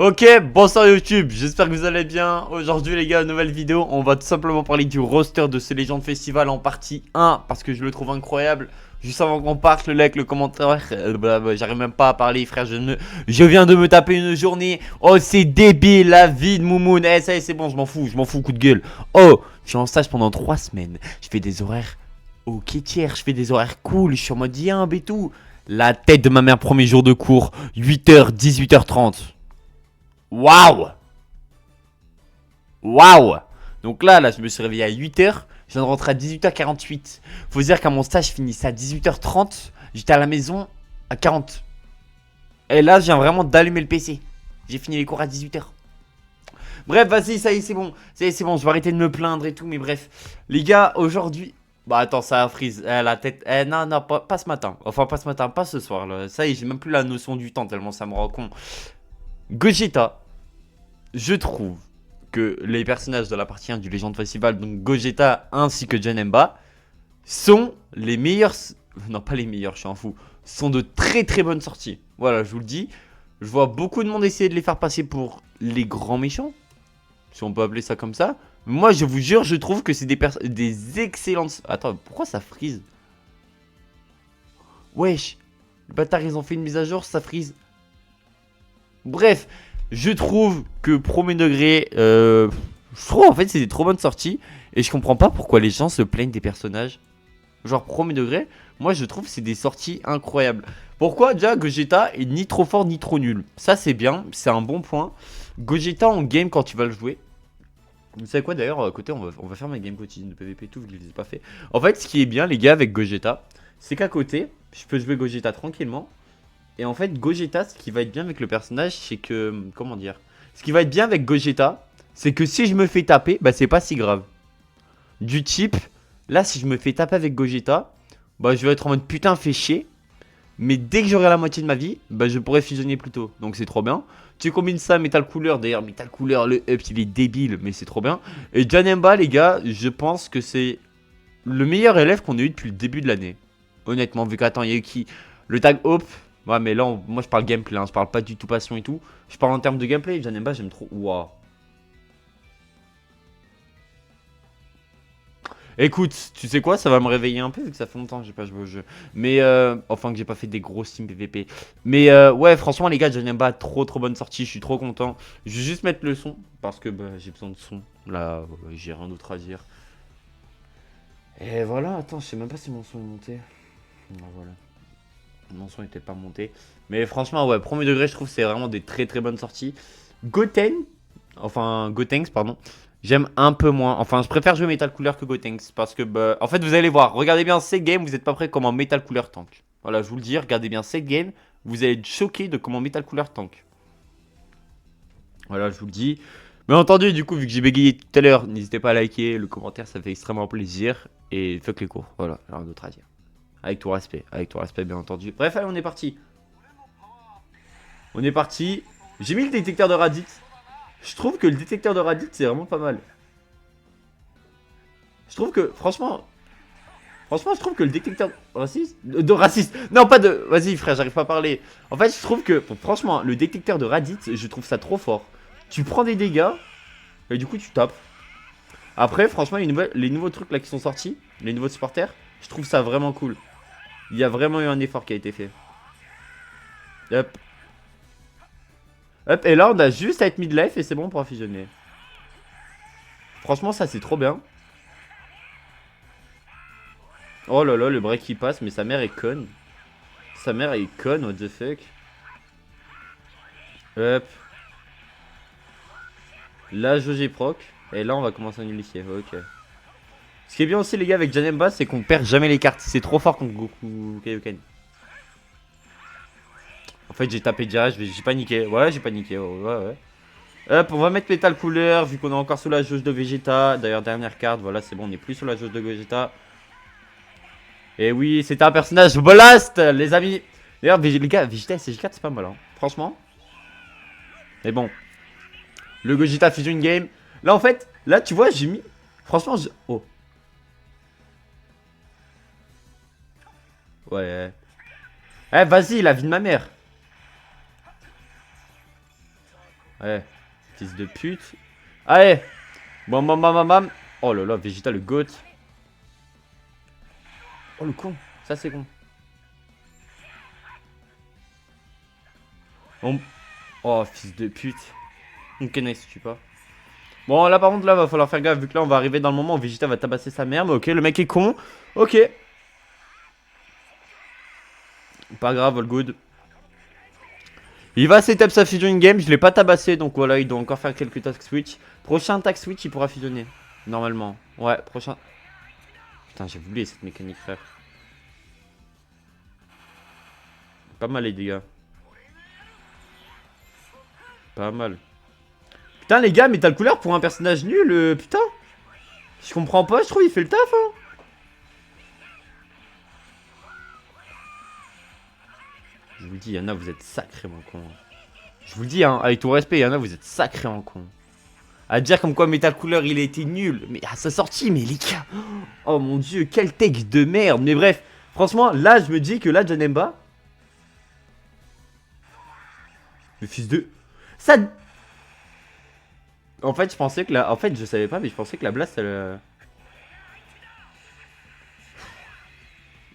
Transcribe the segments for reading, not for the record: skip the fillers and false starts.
Ok, bonsoir YouTube, j'espère que vous allez bien. Aujourd'hui les gars, nouvelle vidéo, on va tout simplement parler du roster de ce Legend Festival en partie 1 parce que je le trouve incroyable. Juste avant qu'on parte, le like, le commentaire, j'arrive même pas à parler frère, je viens de me taper une journée. Oh c'est débile la vie de Moumoun. Eh ça y est c'est bon, je m'en fous, coup de gueule. Oh, je suis en stage pendant 3 semaines, je fais des horaires ok tiers, je fais des horaires cool, je suis en mode yimbe et tout. La tête de ma mère, premier jour de cours, 8h, 18h30. Waouh! Waouh! Donc là, je me suis réveillé à 8h. Je viens de rentrer à 18h48. Faut se dire qu'à mon stage, je finissais à 18h30. J'étais à la maison à 40. Et là, je viens vraiment d'allumer le PC. J'ai fini les cours à 18h. Bref, vas-y, ça y est, c'est bon. Ça y est, c'est bon. Je vais arrêter de me plaindre et tout. Mais bref. Les gars, aujourd'hui. Bah attends, ça a freeze. La tête. Non, non, pas ce matin. Enfin, pas ce matin, pas ce soir. Là. Ça y est, j'ai même plus la notion du temps tellement ça me rend con. Gogeta. Je trouve que les personnages de la partie 1 du Legend Festival, donc Gogeta ainsi que Janemba, sont les meilleurs. Non, pas les meilleurs, je suis un fou. Sont de très très bonnes sorties. Voilà, je vous le dis. Je vois beaucoup de monde essayer de les faire passer pour les grands méchants. Si on peut appeler ça comme ça. Moi, je vous jure, je trouve que c'est des excellentes. Attends, pourquoi ça freeze? Wesh, le bâtard, ils ont fait une mise à jour, ça freeze. Bref, je trouve que premier degré, je trouve en fait c'est des trop bonnes sorties. Et je comprends pas pourquoi les gens se plaignent des personnages. Genre premier degré, moi je trouve que c'est des sorties incroyables. Pourquoi déjà Gogeta est ni trop fort ni trop nul. Ça c'est bien, c'est un bon point. Gogeta en game quand tu vas le jouer. Vous savez quoi d'ailleurs, à côté on va faire ma game quotidienne de PVP et tout, vu que je les ai pas fait. En fait ce qui est bien les gars avec Gogeta, c'est qu'à côté, je peux jouer Gogeta tranquillement. Et en fait, Gogeta, ce qui va être bien avec le personnage, c'est que... Comment dire? Ce qui va être bien avec Gogeta, c'est que si je me fais taper, bah c'est pas si grave. Du type, là, si je me fais taper avec Gogeta, bah je vais être en mode putain, fais chier. Mais dès que j'aurai la moitié de ma vie, bah je pourrai fusionner plus tôt. Donc c'est trop bien. Tu combines ça, Metal Cooler. D'ailleurs, Metal Cooler, le up, il est débile, mais c'est trop bien. Et Janemba, les gars, je pense que c'est le meilleur élève qu'on ait eu depuis le début de l'année. Honnêtement, vu qu'attends, il y a eu qui? Le tag Hope. Ouais, mais là, moi je parle gameplay, hein, je parle pas du tout passion et tout. Je parle en termes de gameplay, Janemba, j'aime trop. Waouh. Écoute, tu sais quoi, ça va me réveiller un peu vu que ça fait longtemps que j'ai pas joué au jeu. Mais enfin que j'ai pas fait des grosses teams PVP. Mais ouais, franchement les gars, Janemba, trop bonne sortie, je suis trop content. Je vais juste mettre le son parce que bah, j'ai besoin de son. Là, j'ai rien d'autre à dire. Et voilà, attends, je sais même pas si mon son est monté. Ah, voilà. Mon son était pas monté. Mais franchement, ouais, premier degré, je trouve que c'est vraiment des très bonnes sorties. Goten, enfin Gotenks, pardon. J'aime un peu moins. Enfin, je préfère jouer Metal Cooler que Gotenks. Parce que, bah, en fait, vous allez voir. Regardez bien cette game, vous n'êtes pas prêt comment Metal Cooler tank. Voilà, je vous le dis. Regardez bien cette game. Vous allez être choqué de comment Metal Cooler tank. Voilà, je vous le dis. Bien entendu, du coup, vu que j'ai bégayé tout à l'heure, n'hésitez pas à liker. Le commentaire, ça fait extrêmement plaisir. Et fuck les cours. Voilà, rien d'autre à dire. Avec tout respect, bien entendu. Bref, allez, on est parti. On est parti. J'ai mis le détecteur de Raditz. Je trouve que le détecteur de Raditz, c'est vraiment pas mal. Je trouve que, franchement, je trouve que le détecteur raciste, de raciste, non pas de, vas-y frère, j'arrive pas à parler. En fait, je trouve que, bon, franchement, le détecteur de Raditz, je trouve ça trop fort. Tu prends des dégâts et du coup tu tapes. Après, franchement, les nouveaux trucs là qui sont sortis, les nouveaux supporters, je trouve ça vraiment cool. Il y a vraiment eu un effort qui a été fait. Hop. Hop, et là on a juste à être midlife et c'est bon pour fusionner. Franchement, ça c'est trop bien. Oh là là, le break qui passe, mais sa mère est conne. Sa mère est conne, what the fuck. Hop. Là, j'ai proc. Et là, on va commencer à nullifier. Ok. Ce qui est bien aussi, les gars, avec Janemba, c'est qu'on perd jamais les cartes. C'est trop fort contre Goku Kaioken. En fait, j'ai tapé direct, j'ai paniqué. Ouais, j'ai paniqué. Ouais, ouais. Hop, on va mettre Metal Cooler, vu qu'on est encore sous la jauge de Vegeta. D'ailleurs, dernière carte, voilà, c'est bon, on n'est plus sous la jauge de Vegeta. Et oui, c'était un personnage Blast, les amis. D'ailleurs, les gars, Vegeta SG4, c'est pas mal, hein. Franchement. Mais bon. Le Gogeta Fusion Game. Là, en fait, là, tu vois, j'ai mis. Franchement, oh. Ouais. Eh, vas-y, la vie de ma mère. Ouais, fils de pute. Allez. Bam bam bam bam bam. Oh là là, Vegeta le goat. Oh le con, ça c'est con. Oh fils de pute. Ok nice, tu pas. Bon là par contre là va falloir faire gaffe vu que là on va arriver dans le moment où Vegeta va tabasser sa mère. Mais ok le mec est con. Ok. Pas grave, all good. Il va setup sa fusion in-game, je l'ai pas tabassé, donc voilà, il doit encore faire quelques task switch. Prochain task switch, il pourra fusionner. Normalement. Ouais, prochain. Putain, j'ai oublié cette mécanique, frère. Pas mal les dégâts. Pas mal. Putain les gars, Metal Cooler pour un personnage nul, putain. Je comprends pas, je trouve il fait le taf, hein. Je vous le dis, Yana, vous êtes sacrément con. Je vous le dis, hein, avec tout respect, Yana, vous êtes sacrément con. À dire comme quoi Metal Cooler il a été nul. Mais à sa sortie, mais les gars. Oh mon dieu, quel take de merde. Mais bref, franchement, là je me dis que là, Janemba. Le fils de. Ça. En fait, je pensais que la. En fait, je savais pas, mais je pensais que la blast, elle.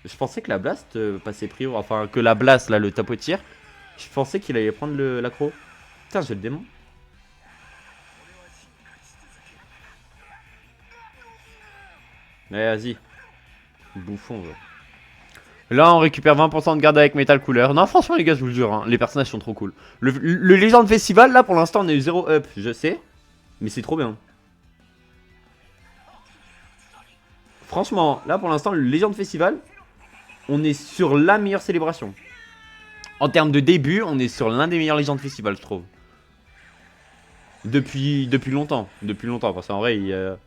Je pensais que la blast passait prio. Enfin, que la blast, là, le tapotier. Je pensais qu'il allait prendre l'accro. Putain, j'ai le démon. Allez, vas-y. Bouffon, ouais. Là, on récupère 20% de garde avec Metal Cooler. Non, franchement, les gars, je vous le jure, hein, les personnages sont trop cool. Le Legend Festival, là, pour l'instant, on est 0 up, je sais. Mais c'est trop bien. Franchement, là, pour l'instant, le Legend Festival, on est sur la meilleure célébration. En termes de début, on est sur l'un des meilleurs Legend Festival, je trouve. Depuis longtemps. Depuis longtemps, parce qu'en vrai, il y a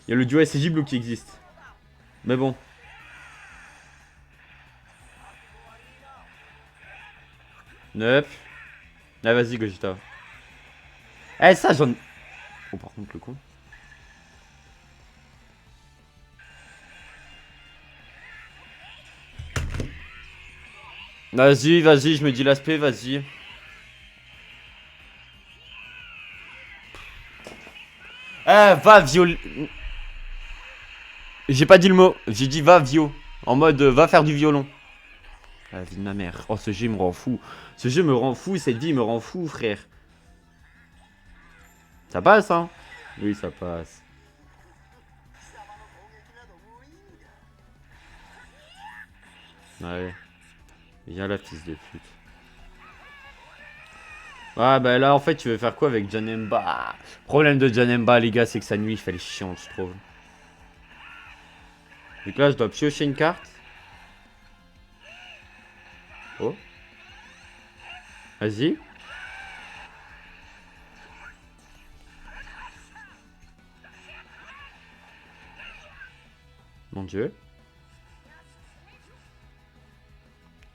le duo SCJ Blue qui existe. Mais bon. Neuf. Ah, vas-y, Gogeta. Eh, ça, j'en. Oh, par contre, le con. Vas-y, vas-y, je me dis l'aspect, vas-y. Eh, va, viol. J'ai pas dit le mot, j'ai dit va, vio. En mode, va faire du violon. La vie de ma mère. Oh, ce jeu me rend fou. Ce jeu me rend fou, cette vie me rend fou, frère. Ça passe, hein? Oui, ça passe. Allez. Viens là, fils de pute. Ah, bah là, en fait, tu veux faire quoi avec Janemba? Problème de Janemba, les gars, c'est que sa nuit, il fait les chiant, je trouve. Donc là, je dois piocher une carte. Oh. Vas-y. Mon dieu.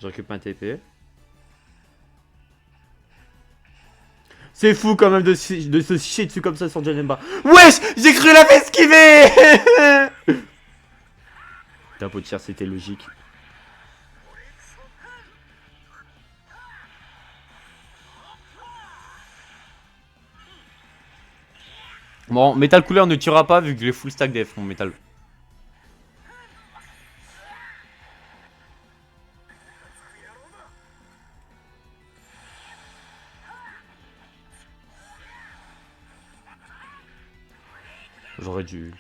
Je récupère un TP. C'est fou quand même de se chier dessus comme ça sur Janemba. Wesh, j'ai cru la faire esquiver. T'as un pot de chair, c'était logique. Bon, Metal Cooler ne tuera pas vu que les full stack def, mon Metal. J'aurais dû.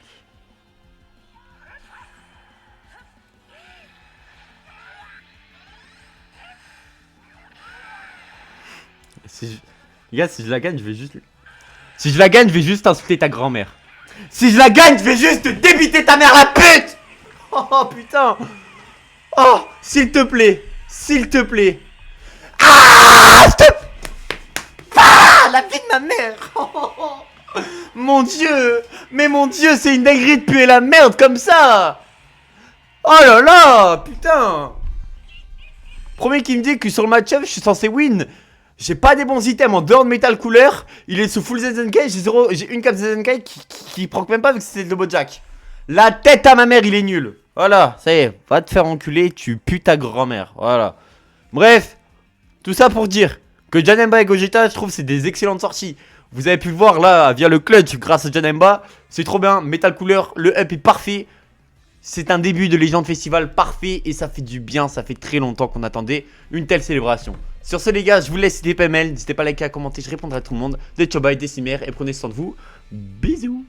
Les gars, si je la gagne, je vais juste. Si je la gagne, je vais juste insulter ta grand-mère. Si je la gagne, je vais juste débiter ta mère la pute. Oh putain. Oh, s'il te plaît. S'il te plaît. Ah, la vie de ma mère. Mon dieu. Mais mon dieu, c'est une dinguerie de puer la merde comme ça. Oh là là, putain. Premier qui me dit que sur le match-up, je suis censé win. J'ai pas des bons items en dehors de Metal Cooler. Il est sous full ZNK. J'ai une cap ZNK qui proc même pas vu que c'était le Bojack. La tête à ma mère, il est nul. Voilà, ça y est. Va te faire enculer, tu pues ta grand-mère. Voilà. Bref, tout ça pour dire que Janemba et Gogeta, je trouve c'est des excellentes sorties. Vous avez pu le voir là via le clutch grâce à Janemba. C'est trop bien. Metal Cooler, le up est parfait. C'est un début de Légende Festival parfait et ça fait du bien. Ça fait très longtemps qu'on attendait une telle célébration. Sur ce les gars, je vous laisse des PML. N'hésitez pas à liker, à commenter, je répondrai à tout le monde. Des Chobai, des Cimer et prenez soin de vous. Bisous.